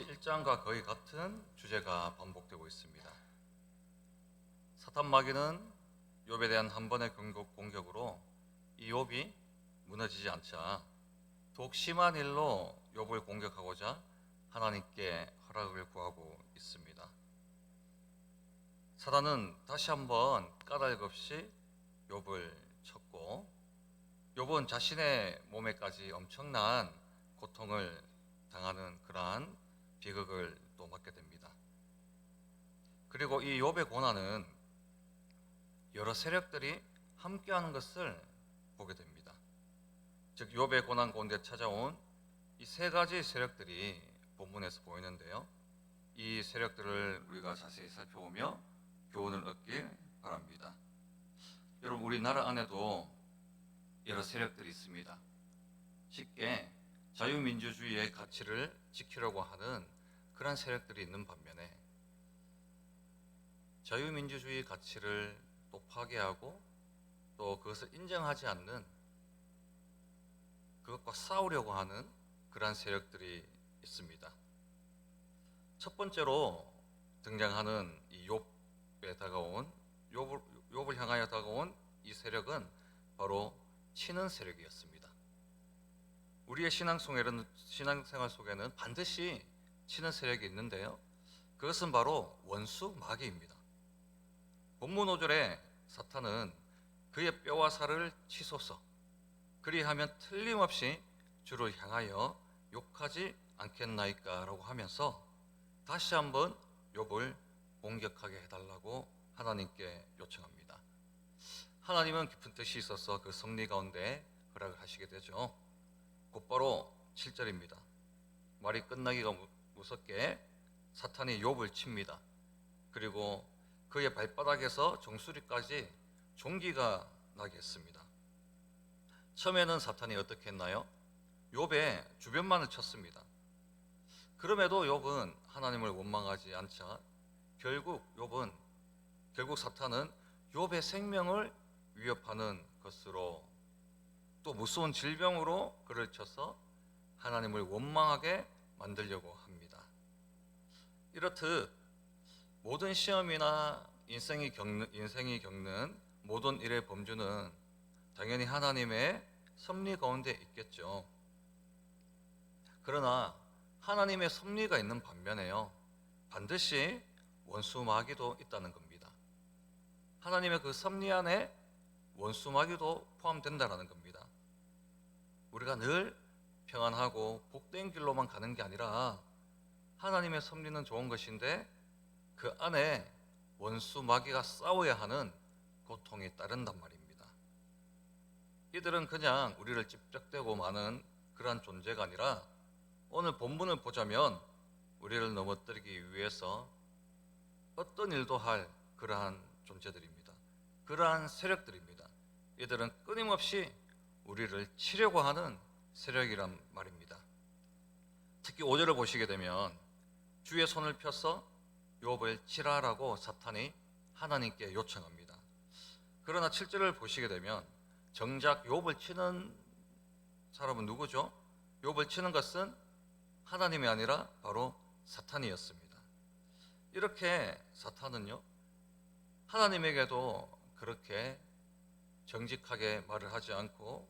마치 1장과 거의 같은 주제가 반복되고 있습니다. 사탄 마귀는 욥에 대한 한 번의 공격으로 이 욥이 무너지지 않자 더욱 심한 일로 욥을 공격하고자 하나님께 허락을 구하고 있습니다. 사단은 다시 한번 까닭없이 욥을 쳤고 욥은 자신의 몸에까지 엄청난 고통을 당하는 그러한 비극을 또 맞게 됩니다. 그리고 이 욥의 고난은 여러 세력들이 함께하는 것을 보게 됩니다. 즉 욥의 고난 가운데 찾아온 이 세 가지 세력들이 본문에서 보이는데요. 이 세력들을 우리가 자세히 살펴보며 교훈을 얻길 바랍니다. 여러분, 우리나라 안에도 여러 세력들이 있습니다. 쉽게 자유민주주의의 가치를 지키려고 하는 그런 세력들이 있는 반면에 자유민주주의 가치를 또 파괴하고 또 그것을 인정하지 않는, 그것과 싸우려고 하는 그러한 세력들이 있습니다. 첫 번째로 등장하는 이 욥을 향하여 다가온 이 세력은 바로 치는 세력이었습니다. 우리의 신앙생활 속에는 반드시 치는 세력이 있는데요. 그것은 바로 원수 마귀입니다. 본문 5절에 사탄은 그의 뼈와 살을 치소서, 그리하면 틀림없이 주를 향하여 욕하지 않겠나이까 라고 하면서 다시 한번 욥을 공격하게 해달라고 하나님께 요청합니다. 하나님은 깊은 뜻이 있어서 그 섭리 가운데 허락을 하시게 되죠. 곧바로 7절입니다. 말이 끝나기가 무섭게 사탄이 욥을 칩니다. 그리고 그의 발바닥에서 정수리까지 종기가 나게 했습니다. 처음에는 사탄이 어떻게 했나요? 욥의 주변만을 쳤습니다. 그럼에도 욥은 하나님을 원망하지 않자 결국 사탄은 욥의 생명을 위협하는 것으로 또 무서운 질병으로 그를 쳐서 하나님을 원망하게 만들려고 합니다. 이렇듯 모든 시험이나 인생이 겪는 모든 일의 범주는 당연히 하나님의 섭리 가운데 있겠죠. 그러나 하나님의 섭리가 있는 반면에요, 반드시 원수 마귀도 있다는 겁니다. 하나님의 그 섭리 안에 원수 마귀도 포함된다는 겁니다. 우리가 늘 평안하고 복된 길로만 가는 게 아니라 하나님의 섭리는 좋은 것인데 그 안에 원수 마귀가 싸워야 하는 고통이 따른단 말입니다. 이들은 그냥 우리를 찝적대고 마는 그러한 존재가 아니라 오늘 본문을 보자면 우리를 넘어뜨리기 위해서 어떤 일도 할 그러한 존재들입니다. 그러한 세력들입니다. 이들은 끊임없이 우리를 치려고 하는 세력이란 말입니다. 특히 5절을 보시게 되면 주의 손을 펴서 욥을 치라라고 사탄이 하나님께 요청합니다. 그러나 7절을 보시게 되면 정작 욥을 치는 사람은 누구죠? 욥을 치는 것은 하나님이 아니라 바로 사탄이었습니다. 이렇게 사탄은요, 하나님에게도 그렇게 정직하게 말을 하지 않고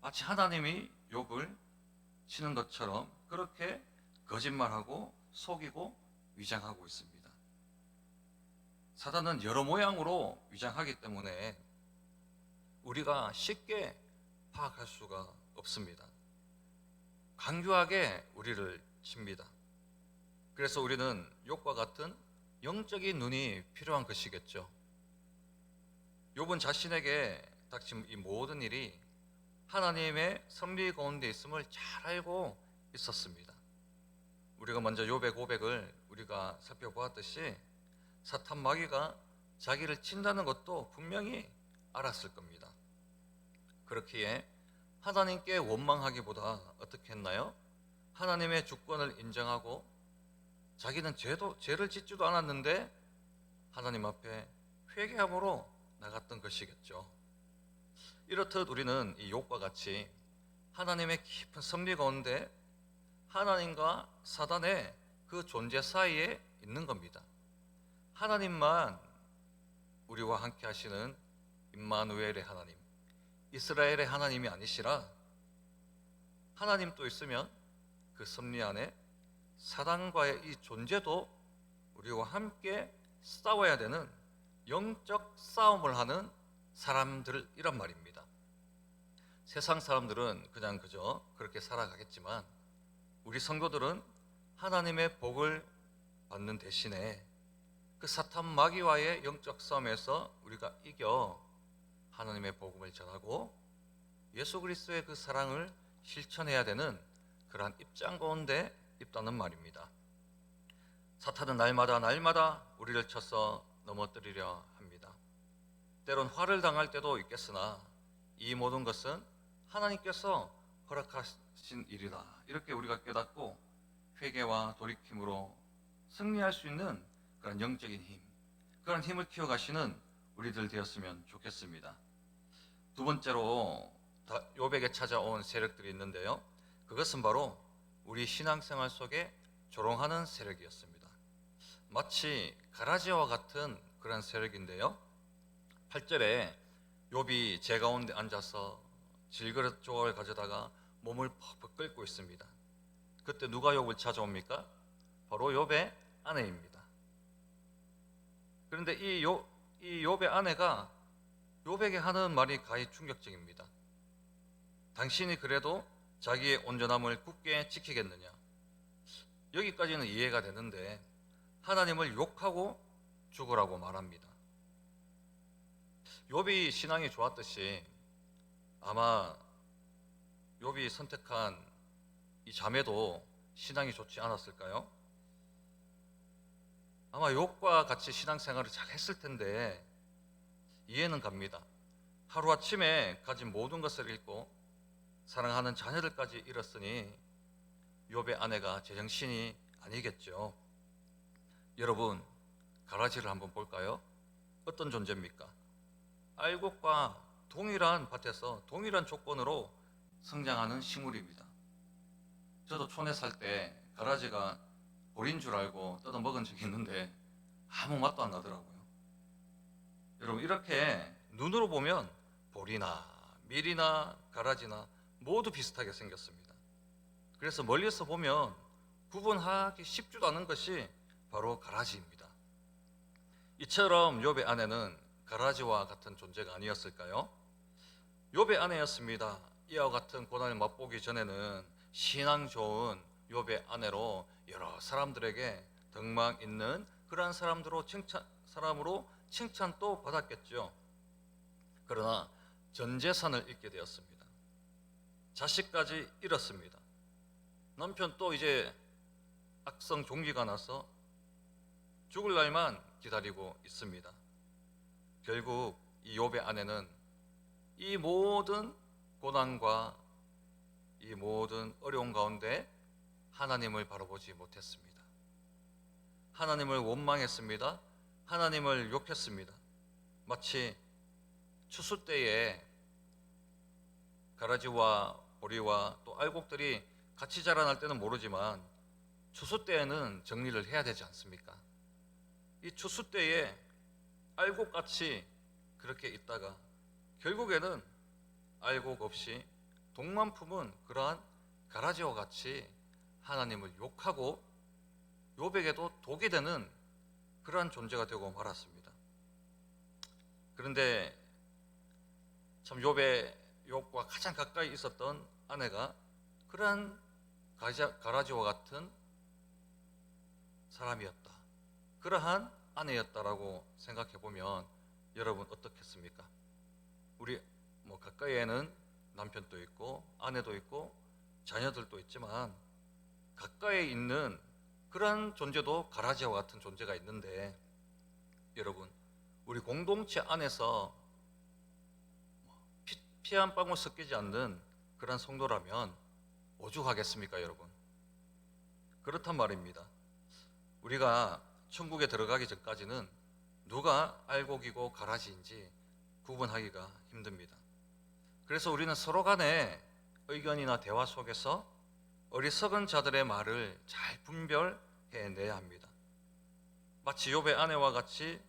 마치 하나님이 욥을 치는 것처럼 그렇게 거짓말하고 속이고 위장하고 있습니다. 사단은 여러 모양으로 위장하기 때문에 우리가 쉽게 파악할 수가 없습니다. 강교하게 우리를 칩니다. 그래서 우리는 욥과 같은 영적인 눈이 필요한 것이겠죠. 욥은 자신에게 닥친 이 모든 일이 하나님의 섭리 가운데 있음을 잘 알고 있었습니다. 우리가 먼저 욥의 고백을 우리가 살펴보았듯이 사탄 마귀가 자기를 친다는 것도 분명히 알았을 겁니다. 그렇기에 하나님께 원망하기보다 어떻게 했나요? 하나님의 주권을 인정하고 자기는 죄를 짓지도 않았는데 하나님 앞에 회개함으로 나갔던 것이겠죠. 이렇듯 우리는 이 욥과 같이 하나님의 깊은 섭리 가운데 하나님과 사단의 그 존재 사이에 있는 겁니다. 하나님만 우리와 함께 하시는 임마누엘의 하나님, 이스라엘의 하나님이 아니시라 하나님 또 있으면 그 섭리 안에 사단과의 이 존재도 우리와 함께 싸워야 되는 영적 싸움을 하는 사람들이란 말입니다. 세상 사람들은 그냥 그저 그렇게 살아가겠지만 우리 성도들은 하나님의 복을 받는 대신에 그 사탄 마귀와의 영적 싸움에서 우리가 이겨 하나님의 복음을 전하고 예수 그리스도의 그 사랑을 실천해야 되는 그러한 입장 가운데 있다는 말입니다. 사탄은 날마다 우리를 쳐서 넘어뜨리려 합니다. 때론 화를 당할 때도 있겠으나 이 모든 것은 하나님께서 허락하신 일이다. 이렇게 우리가 깨닫고 회개와 돌이킴으로 승리할 수 있는 그런 영적인 힘, 그런 힘을 키워가시는 우리들 되었으면 좋겠습니다. 두 번째로 욥에게 찾아온 세력들이 있는데요. 그것은 바로 우리 신앙생활 속에 조롱하는 세력이었습니다. 마치 가라지와 같은 그런 세력인데요. 8절에 욥이 제 가운데 앉아서 질그릇 조각을 가져다가 몸을 퍽퍽 끓고 있습니다. 그때 누가 욥을 찾아옵니까? 바로 욥의 아내입니다. 그런데 이 욥의 아내가 욥에게 하는 말이 가히 충격적입니다. 당신이 그래도 자기의 온전함을 굳게 지키겠느냐? 여기까지는 이해가 되는데 하나님을 욕하고 죽으라고 말합니다. 욥이 신앙이 좋았듯이 아마 욥이 선택한 이 자매도 신앙이 좋지 않았을까요? 아마 욥과 같이 신앙생활을 잘 했을 텐데 이해는 갑니다. 하루아침에 가진 모든 것을 잃고 사랑하는 자녀들까지 잃었으니 욥의 아내가 제정신이 아니겠죠. 여러분, 가라지를 한번 볼까요? 어떤 존재입니까? 알곡과 동일한 밭에서 동일한 조건으로 성장하는 식물입니다. 저도 촌에 살 때 가라지가 보리인 줄 알고 뜯어 먹은 적이 있는데 아무 맛도 안 나더라고요. 여러분, 이렇게 눈으로 보면 보리나 밀이나 가라지나 모두 비슷하게 생겼습니다. 그래서 멀리서 보면 구분하기 쉽지도 않은 것이 바로 가라지입니다. 이처럼 욥의 아내는 가라지와 같은 존재가 아니었을까요? 욥의 아내였습니다. 이와 같은 고난을 맛보기 전에는 신앙 좋은 욥의 아내로 여러 사람들에게 덕망 있는 그러한 사람으로 칭찬도 받았겠죠. 그러나 전 재산을 잃게 되었습니다. 자식까지 잃었습니다. 남편 또 이제 악성 종기가 나서 죽을 날만 기다리고 있습니다. 결국 이 욥의 아내는 이 모든 고난과 이 모든 어려운 가운데 하나님을 바라보지 못했습니다. 하나님을 원망했습니다. 하나님을 욕했습니다. 마치 추수 때에 가라지와 보리와 또 알곡들이 같이 자라날 때는 모르지만 추수 때에는 정리를 해야 되지 않습니까? 이 추수 때에 알곡같이 그렇게 있다가 결국에는 알곡 없이 독만 품은 그러한 가라지와 같이 하나님을 욕하고 욥에게도 독이 되는 그러한 존재가 되고 말았습니다. 그런데 참 욥과 가장 가까이 있었던 아내가 그러한 가라지와 같은 사람이었다. 그러한 아내였다라고 생각해 보면 여러분 어떻겠습니까? 우리 가까이에는 남편도 있고 아내도 있고 자녀들도 있지만 가까이 있는 그런 존재도 가라지와 같은 존재가 있는데 여러분, 우리 공동체 안에서 피 한 방울 섞이지 않는 그런 성도라면 오죽하겠습니까, 여러분? 그렇단 말입니다. 우리가 천국에 들어가기 전까지는 누가 알곡이고 가라지인지 구분하기가 힘듭니다. 그래서 우리는 서로 간의 의견이나 대화 속에서 어리석은 자들의 말을 잘 분별해내야 합니다. 마치 욥의 아내와 같이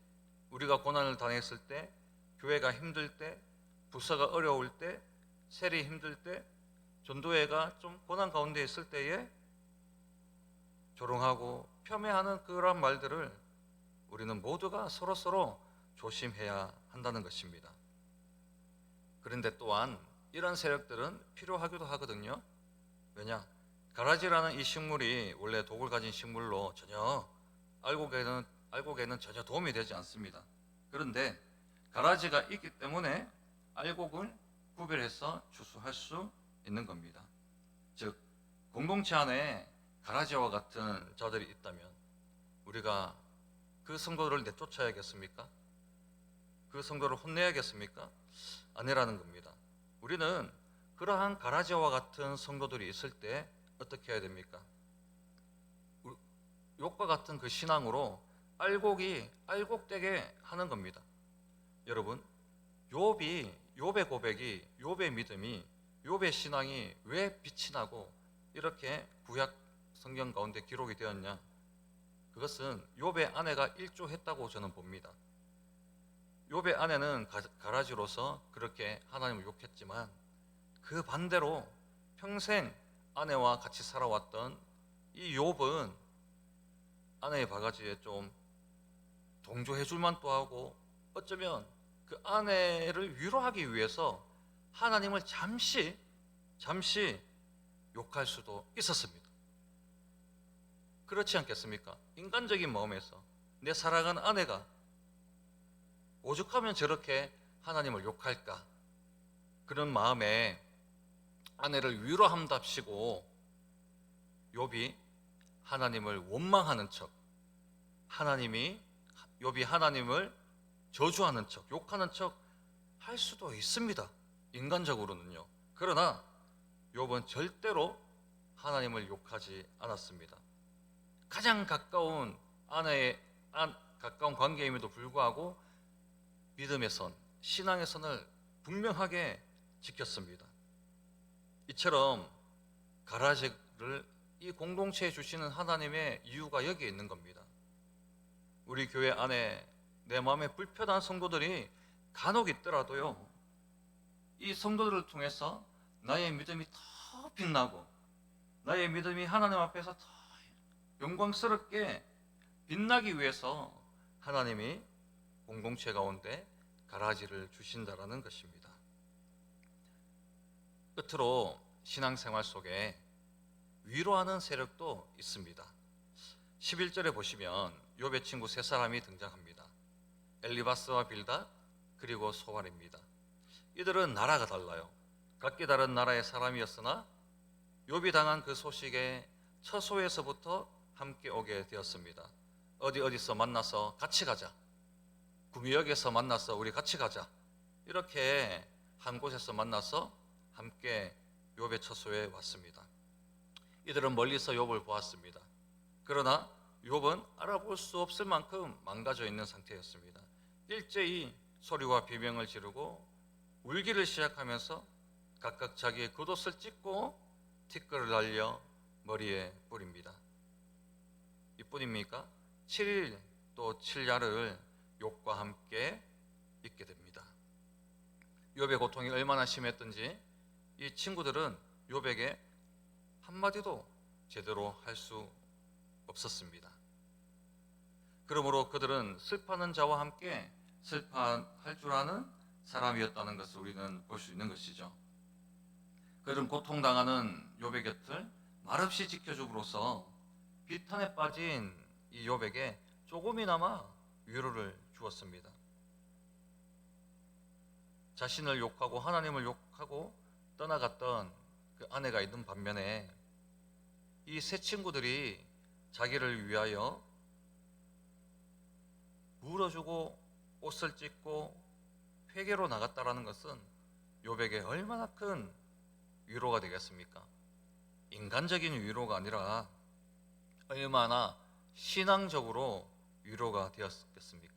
우리가 고난을 당했을 때, 교회가 힘들 때, 부서가 어려울 때, 셀이 힘들 때, 전도회가 좀 고난 가운데 있을 때에 조롱하고 폄훼하는 그런 말들을 우리는 모두가 서로서로 조심해야 한다는 것입니다. 그런데 또한 이런 세력들은 필요하기도 하거든요. 왜냐? 가라지라는 이 식물이 원래 독을 가진 식물로 전혀 알곡에는 전혀 도움이 되지 않습니다. 그런데 가라지가 있기 때문에 알곡을 구별해서 추수할 수 있는 겁니다. 즉, 공동체 안에 가라지와 같은 자들이 있다면 우리가 그 성도들을 내쫓아야겠습니까? 그 성도를 혼내야겠습니까? 아니라는 겁니다. 우리는 그러한 가라지와 같은 성도들이 있을 때 어떻게 해야 됩니까? 욥과 같은 그 신앙으로 알곡이 알곡되게 하는 겁니다. 여러분, 욥의 고백이, 욥의 믿음이, 욥의 신앙이 왜 빛이 나고 이렇게 구약 성경 가운데 기록이 되었냐? 그것은 욥의 아내가 일조했다고 저는 봅니다. 욥의 아내는 가라지로서 그렇게 하나님을 욕했지만 그 반대로 평생 아내와 같이 살아왔던 이 욥은 아내의 바가지에 좀 동조해 줄 만도 하고 어쩌면 그 아내를 위로하기 위해서 하나님을 잠시 욕할 수도 있었습니다. 그렇지 않겠습니까? 인간적인 마음에서 내 사랑하는 아내가 오죽하면 저렇게 하나님을 욕할까? 그런 마음에 아내를 위로함답시고 욥이 하나님을 원망하는 척, 욥이 하나님을 저주하는 척, 욕하는 척 할 수도 있습니다. 인간적으로는요. 그러나 욥은 절대로 하나님을 욕하지 않았습니다. 가장 가까운 가까운 관계임에도 불구하고 믿음의 선, 신앙의 선을 분명하게 지켰습니다. 이처럼 가라지를 이 공동체에 주시는 하나님의 이유가 여기에 있는 겁니다. 우리 교회 안에 내 마음에 불편한 성도들이 간혹 있더라도요, 이 성도들을 통해서 나의 믿음이 더 빛나고 나의 믿음이 하나님 앞에서 더 영광스럽게 빛나기 위해서 하나님이 공동체 가운데 가라지를 주신다라는 것입니다. 끝으로 신앙생활 속에 위로하는 세력도 있습니다. 11절에 보시면 욥의 친구 세 사람이 등장합니다. 엘리바스와 빌닷 그리고 소발입니다. 이들은 나라가 달라요. 각기 다른 나라의 사람이었으나 욥이 당한 그 소식에 처소에서부터 함께 오게 되었습니다. 어디서 만나서 같이 가자. 구미역에서 만나서 우리 같이 가자. 이렇게 한 곳에서 만나서 함께 욥의 처소에 왔습니다. 이들은 멀리서 욥을 보았습니다. 그러나 욥은 알아볼 수 없을 만큼 망가져 있는 상태였습니다. 일제히 소리와 비명을 지르고 울기를 시작하면서 각각 자기의 겉옷을 찢고 티끌을 날려 머리에 뿌립니다. 이뿐입니까? 7일 또 7야를 욥과 함께 있게 됩니다. 욥의 고통이 얼마나 심했던지 이 친구들은 욥에게 한마디도 제대로 할 수 없었습니다. 그러므로 그들은 슬퍼하는 자와 함께 슬퍼할 줄 아는 사람이었다는 것을 우리는 볼 수 있는 것이죠. 그들은 고통당하는 욥의 곁을 말없이 지켜줌으로써 비탄에 빠진 이 욥에게 조금이나마 위로를 주었습니다. 자신을 욕하고 하나님을 욕하고 떠나갔던 그 아내가 있는 반면에 이 세 친구들이 자기를 위하여 물어주고 옷을 찢고 회개로 나갔다라는 것은 욥에게 얼마나 큰 위로가 되겠습니까? 인간적인 위로가 아니라 얼마나 신앙적으로 위로가 되었겠습니까?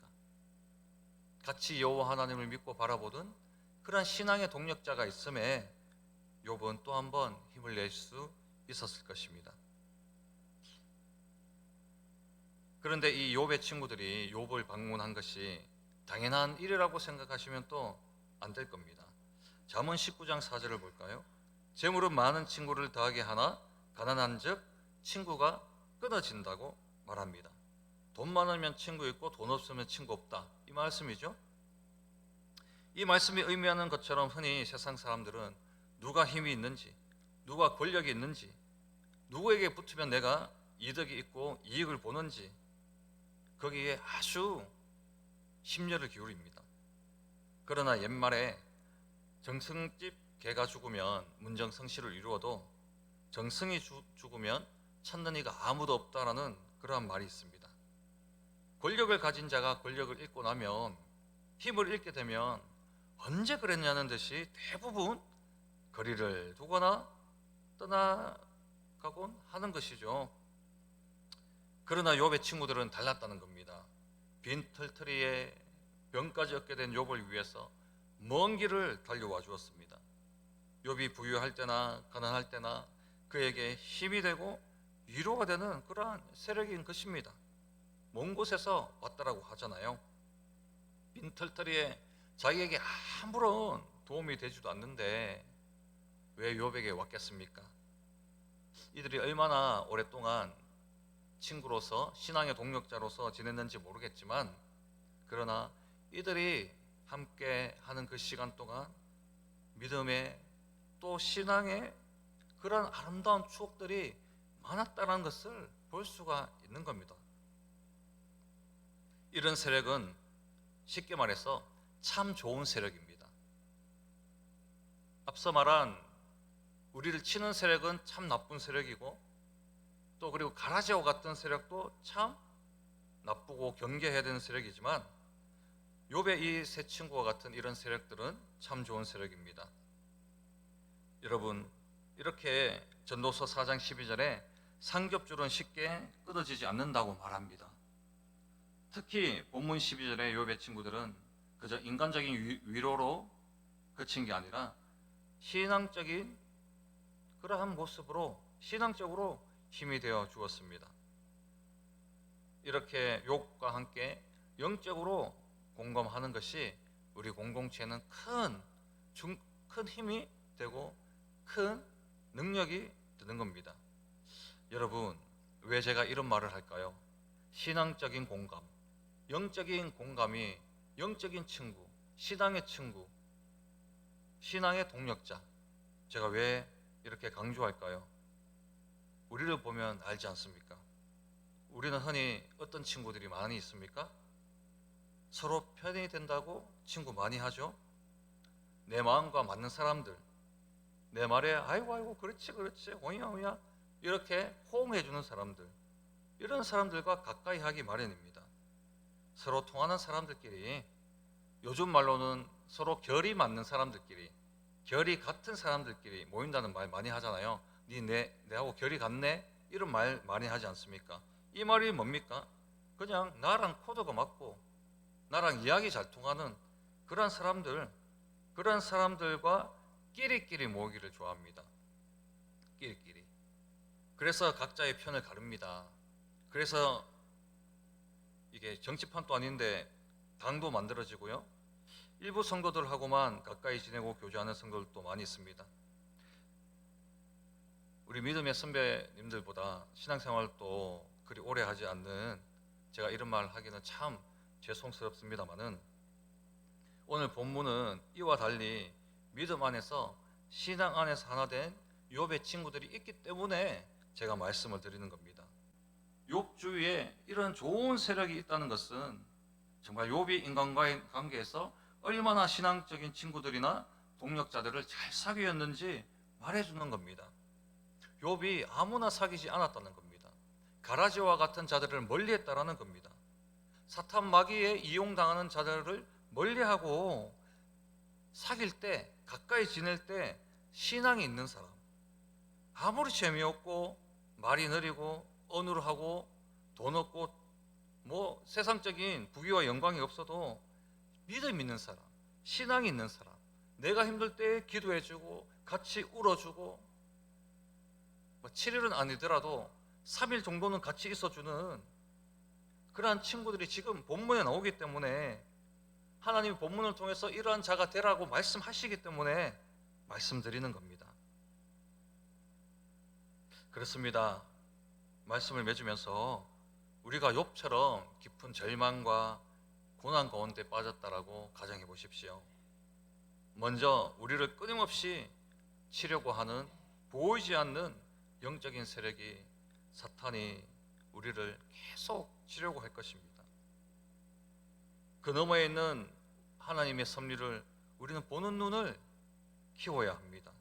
같이 여호와 하나님을 믿고 바라보던 그런 신앙의 동력자가 있음에 욥은 또 한 번 힘을 낼 수 있었을 것입니다. 그런데 이 욥의 친구들이 욥을 방문한 것이 당연한 일이라고 생각하시면 또 안 될 겁니다. 잠언 19장 4절을 볼까요? 재물은 많은 친구를 더하게 하나 가난한즉 친구가 끊어진다고 말합니다. 돈 많으면 친구 있고 돈 없으면 친구 없다, 이 말씀이죠. 이 말씀이 의미하는 것처럼 흔히 세상 사람들은 누가 힘이 있는지, 누가 권력이 있는지, 누구에게 붙으면 내가 이득이 있고 이익을 보는지 거기에 아주 심려를 기울입니다. 그러나 옛말에 정승집 개가 죽으면 문정성시를 이루어도 정승이 죽으면 찾는 이가 아무도 없다라는 그러한 말이 있습니다. 권력을 가진 자가 권력을 잃고 나면, 힘을 잃게 되면 언제 그랬냐는 듯이 대부분 거리를 두거나 떠나가곤 하는 것이죠. 그러나 욥의 친구들은 달랐다는 겁니다. 빈털터리에 병까지 얻게 된 욥을 위해서 먼 길을 달려와 주었습니다. 욥이 부유할 때나 가난할 때나 그에게 힘이 되고 위로가 되는 그러한 세력인 것입니다. 먼 곳에서 왔다라고 하잖아요. 빈털터리에 자기에게 아무런 도움이 되지도 않는데 왜 욥에게 왔겠습니까? 이들이 얼마나 오랫동안 친구로서, 신앙의 동력자로서 지냈는지 모르겠지만, 그러나 이들이 함께 하는 그 시간 동안 믿음의 또 신앙의 그런 아름다운 추억들이 많았다는 것을 볼 수가 있는 겁니다. 이런 세력은 쉽게 말해서 참 좋은 세력입니다. 앞서 말한 우리를 치는 세력은 참 나쁜 세력이고, 또 그리고 가라지와 같은 세력도 참 나쁘고 경계해야 되는 세력이지만, 욥의 이 세 친구와 같은 이런 세력들은 참 좋은 세력입니다. 여러분, 이렇게 전도서 4장 12절에 삼겹줄은 쉽게 끊어지지 않는다고 말합니다. 특히 본문 12절에 욥의 친구들은 그저 인간적인 위로로 그친 게 아니라 신앙적인 그러한 모습으로 신앙적으로 힘이 되어 주었습니다. 이렇게 욥과 함께 영적으로 공감하는 것이 우리 공동체는 큰 힘이 되고 큰 능력이 되는 겁니다. 여러분, 왜 제가 이런 말을 할까요? 신앙적인 공감, 영적인 공감이 영적인 친구, 신앙의 친구, 신앙의 동력자, 제가 왜 이렇게 강조할까요? 우리를 보면 알지 않습니까? 우리는 흔히 어떤 친구들이 많이 있습니까? 서로 편이 된다고 친구 많이 하죠. 내 마음과 맞는 사람들, 내 말에 아이고 그렇지 오야 이렇게 호응해 주는 사람들, 이런 사람들과 가까이 하기 마련입니다. 서로 통하는 사람들끼리, 요즘 말로는 서로 결이 맞는 사람들끼리, 결이 같은 사람들끼리 모인다는 말 많이 하잖아요. 내하고 결이 같네, 이런 말 많이 하지 않습니까? 이 말이 뭡니까? 그냥 나랑 코드가 맞고 나랑 이야기 잘 통하는 그런 사람들과 끼리끼리 모이기를 좋아합니다. 끼리끼리. 그래서 각자의 편을 가릅니다. 그래서 이게 정치판도 아닌데 당도 만들어지고요. 일부 성도들하고만 가까이 지내고 교제하는 성도들도 많이 있습니다. 우리 믿음의 선배님들보다 신앙생활도 그리 오래 하지 않는 제가 이런 말 하기는 참 죄송스럽습니다만은, 오늘 본문은 이와 달리 믿음 안에서, 신앙 안에서 하나 된 욥의 친구들이 있기 때문에 제가 말씀을 드리는 겁니다. 욥 주위에 이런 좋은 세력이 있다는 것은 정말 욥이 인간과의 관계에서 얼마나 신앙적인 친구들이나 동력자들을 잘 사귀었는지 말해주는 겁니다. 욥이 아무나 사귀지 않았다는 겁니다. 가라지와 같은 자들을 멀리했다라는 겁니다. 사탄 마귀에 이용당하는 자들을 멀리하고 사귈 때, 가까이 지낼 때 신앙이 있는 사람, 아무리 재미없고 말이 느리고 어눌하고 돈 없고 뭐 세상적인 부귀와 영광이 없어도 믿음 있는 사람, 신앙이 있는 사람, 내가 힘들 때 기도해주고 같이 울어주고 뭐 7일은 아니더라도 3일 정도는 같이 있어주는 그러한 친구들이 지금 본문에 나오기 때문에 하나님이 본문을 통해서 이러한 자가 되라고 말씀하시기 때문에 말씀드리는 겁니다. 그렇습니다. 말씀을 맺으면서 우리가 욥처럼 깊은 절망과 고난 가운데 빠졌다라고 가정해 보십시오. 먼저 우리를 끊임없이 치려고 하는 보이지 않는 영적인 세력이 사탄이 우리를 계속 치려고 할 것입니다. 그 너머에 있는 하나님의 섭리를 우리는 보는 눈을 키워야 합니다.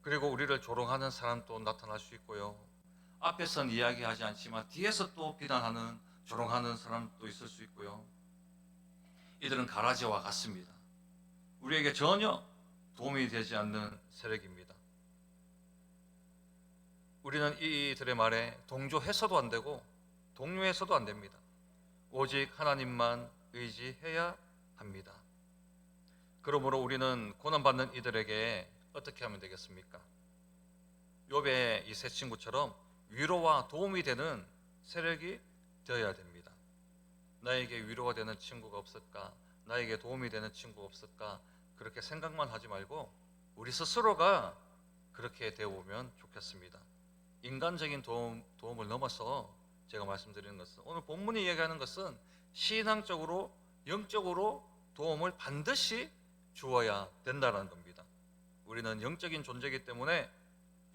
그리고 우리를 조롱하는 사람도 나타날 수 있고요. 앞에선 이야기하지 않지만 뒤에서 또 비난하는 조롱하는 사람도 있을 수 있고요. 이들은 가라지와 같습니다. 우리에게 전혀 도움이 되지 않는 세력입니다. 우리는 이들의 말에 동조해서도 안 되고 동료해서도 안 됩니다. 오직 하나님만 의지해야 합니다. 그러므로 우리는 고난받는 이들에게 어떻게 하면 되겠습니까? 욥의 이 세 친구처럼 위로와 도움이 되는 세력이 되어야 됩니다. 나에게 위로가 되는 친구가 없을까? 나에게 도움이 되는 친구가 없을까? 그렇게 생각만 하지 말고 우리 스스로가 그렇게 되어보면 좋겠습니다. 인간적인 도움을 넘어서 제가 말씀드리는 것은, 오늘 본문이 이야기하는 것은 신앙적으로 영적으로 도움을 반드시 주어야 된다는 겁니다. 우리는 영적인 존재이기 때문에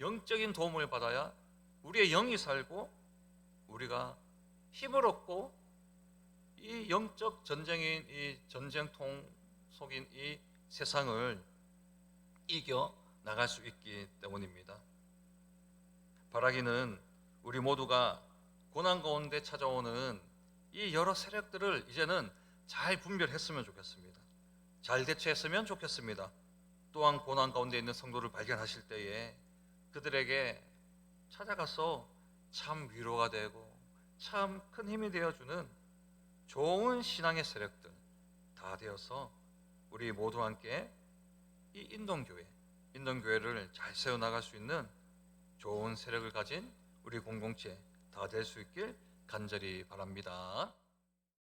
영적인 도움을 받아야 우리의 영이 살고 우리가 힘을 얻고 이 영적 전쟁인 이 전쟁통 속인 이 세상을 이겨 나갈 수 있기 때문입니다. 바라기는 우리 모두가 고난 가운데 찾아오는 이 여러 세력들을 이제는 잘 분별했으면 좋겠습니다. 잘 대처했으면 좋겠습니다. 또한 고난 가운데 있는 성도를 발견하실 때에 그들에게 찾아가서 참 위로가 되고 참 큰 힘이 되어주는 좋은 신앙의 세력들 다 되어서 우리 모두 함께 이 인동교회를 잘 세워나갈 수 있는 좋은 세력을 가진 우리 공동체 다 될 수 있길 간절히 바랍니다.